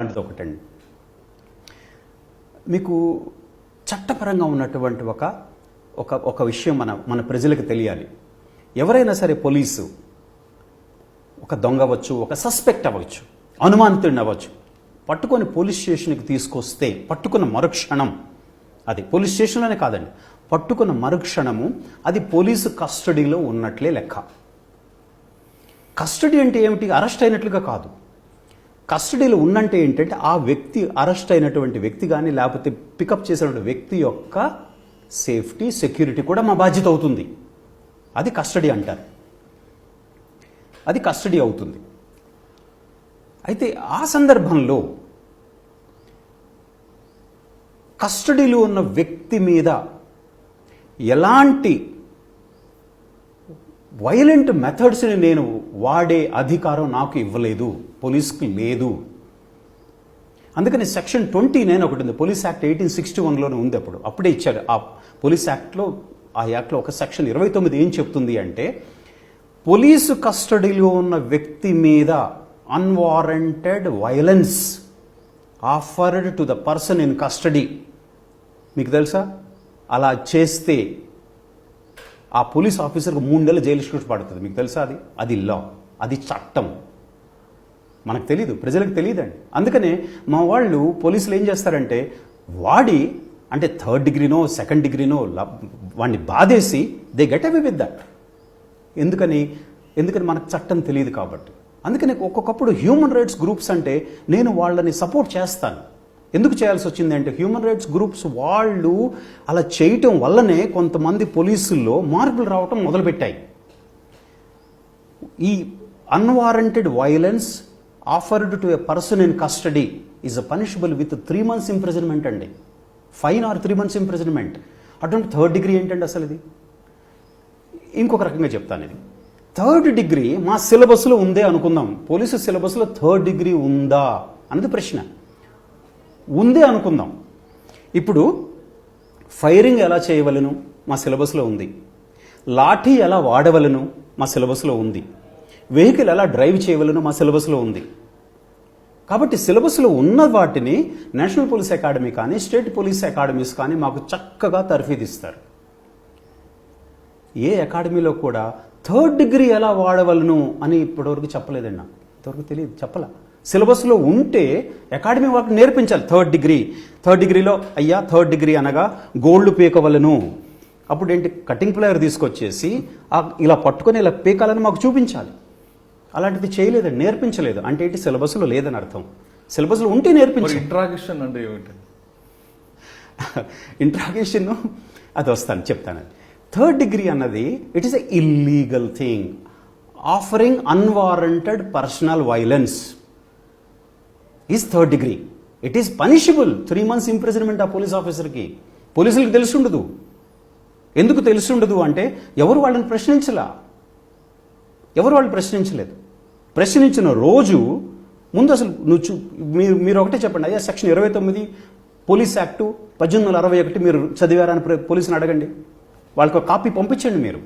లాంటిది ఒకటండి. మీకు చట్టపరంగా ఉన్నటువంటి ఒక విషయం మన ప్రజలకు తెలియాలి. ఎవరైనా సరే పోలీసు ఒక దొంగ అవ్వచ్చు, ఒక సస్పెక్ట్ అవ్వచ్చు, అనుమానితుడిని అవ్వచ్చు, పట్టుకొని పోలీస్ స్టేషన్కి తీసుకొస్తే పట్టుకున్న మరుక్షణం, అది పోలీస్ స్టేషన్లోనే కాదండి, పట్టుకున్న మరుక్షణము అది పోలీసు కస్టడీలో ఉన్నట్లే లెక్క. కస్టడీ అంటే ఏమిటి? అరెస్ట్ అయినట్లుగా కాదు. కస్టడీలో ఉన్నంటే ఏంటంటే ఆ వ్యక్తి, అరెస్ట్ అయినటువంటి వ్యక్తి కానీ లేకపోతే పికప్ చేసినటువంటి వ్యక్తి యొక్క సేఫ్టీ, సెక్యూరిటీ కూడా మా బాధ్యత అవుతుంది. అది కస్టడీ అంటారు. అది కస్టడీ అవుతుంది. అయితే ఆ సందర్భంలో కస్టడీలో ఉన్న వ్యక్తి మీద ఎలాంటి వైలెంట్ మెథడ్స్ని నేను వాడే అధికారం నాకు ఇవ్వలేదు, పోలీస్కి లేదు. అందుకని సెక్షన్ 29 ఒకటి ఉంది, పోలీస్ యాక్ట్ 1861లోనే ఉంది. అప్పుడే ఇచ్చారు. ఆ పోలీస్ యాక్ట్లో, ఆ యాక్ట్లో ఒక సెక్షన్ 29 ఏం చెప్తుంది అంటే, పోలీసు కస్టడీలో ఉన్న వ్యక్తి మీద unwarranted violence offered to the person in custody, మీకు తెలుసా, అలా చేస్తే ఆ పోలీస్ ఆఫీసర్కి 3 నెలల జైలు శిక్ష పడుతుంది. మీకు తెలుసా? అది లా, అది చట్టం. మనకు తెలీదు, ప్రజలకు తెలియదండి. అందుకనే మా వాళ్ళు పోలీసులు ఏం చేస్తారంటే, అంటే 3rd డిగ్రీనో 2nd డిగ్రీనో వాడిని బాధేసి they get away with that. ఎందుకని మనకు చట్టం తెలియదు కాబట్టి. అందుకని ఒక్కొక్కప్పుడు హ్యూమన్ రైట్స్ గ్రూప్స్ అంటే నేను వాళ్ళని సపోర్ట్ చేస్తాను. ఎందుకు చేయాల్సి వచ్చింది అంటే, హ్యూమన్ రైట్స్ గ్రూప్స్ వాళ్ళు అలా చేయటం వల్లనే కొంతమంది పోలీసుల్లో మార్పులు రావటం మొదలుపెట్టాయి. ఈ unwarranted violence offered to a person in custody is punishable with 3 months imprisonment అండి, ఫైన్ ఆర్ 3 months ఇంప్రిజన్మెంట్. అటువంటి 3rd డిగ్రీ ఏంటండి అసలు? ఇది ఇంకొక రకంగా చెప్తాను. ఇది 3rd డిగ్రీ మా సిలబస్లో ఉందే అనుకుందాం. పోలీసు సిలబస్లో 3rd డిగ్రీ ఉందా అన్నది ప్రశ్న. ఉందే అనుకుందాం. ఇప్పుడు ఫైరింగ్ ఎలా చేయవలను మా సిలబస్లో ఉంది, లాఠీ ఎలా వాడవలను మా సిలబస్లో ఉంది, వెహికల్ ఎలా డ్రైవ్ చేయవలను మా సిలబస్లో ఉంది. కాబట్టి సిలబస్లో ఉన్న వాటిని నేషనల్ పోలీస్ అకాడమీ కానీ స్టేట్ పోలీస్ అకాడమీస్ కానీ మాకు చక్కగా తర్ఫీదిస్తారు. ఏ అకాడమీలో కూడా 3rd డిగ్రీ ఎలా వాడవలను అని ఇప్పటివరకు చెప్పలేదండి. నాకు ఇంతవరకు తెలియదు, చెప్పలా. సిలబస్లో ఉంటే అకాడమీ వాళ్ళకి నేర్పించాలి. 3rd డిగ్రీలో అయ్యా 3rd డిగ్రీ అనగా గోల్డ్ పీకవలను. అప్పుడు ఏంటి, కటింగ్ ప్లేయర్ తీసుకొచ్చేసి ఇలా పట్టుకొని ఇలా పీకాలని మాకు చూపించాలి. అలాంటిది చేయలేదండి, నేర్పించలేదు. అంటే ఏంటి, సిలబస్లో లేదని అర్థం. సిలబస్లో ఉంటే నేర్పించాలి. ఇంట్రాగేషన్ అంటే ఏమిటి? ఇంట్రాగేషన్ అది చెప్తాను. 3rd డిగ్రీ అన్నది it is a illegal thing, offering unwarranted personal violence is 3rd degree. It is punishable 3 months imprisonment ఆ పోలీస్ ఆఫీసర్కి. పోలీసులకు తెలుసుండదు. ఎందుకు తెలుసుండదు అంటే, ఎవరు వాళ్ళని ప్రశ్నించలేదు. ప్రశ్నించిన రోజు ముందు అసలు మీరు ఒకటే చెప్పండి, అయ్యా సెక్షన్ 29 పోలీస్ యాక్టు 1861 మీరు చదివారని పోలీసుని అడగండి. వాళ్ళకి ఒక కాపీ పంపించండి మీరు.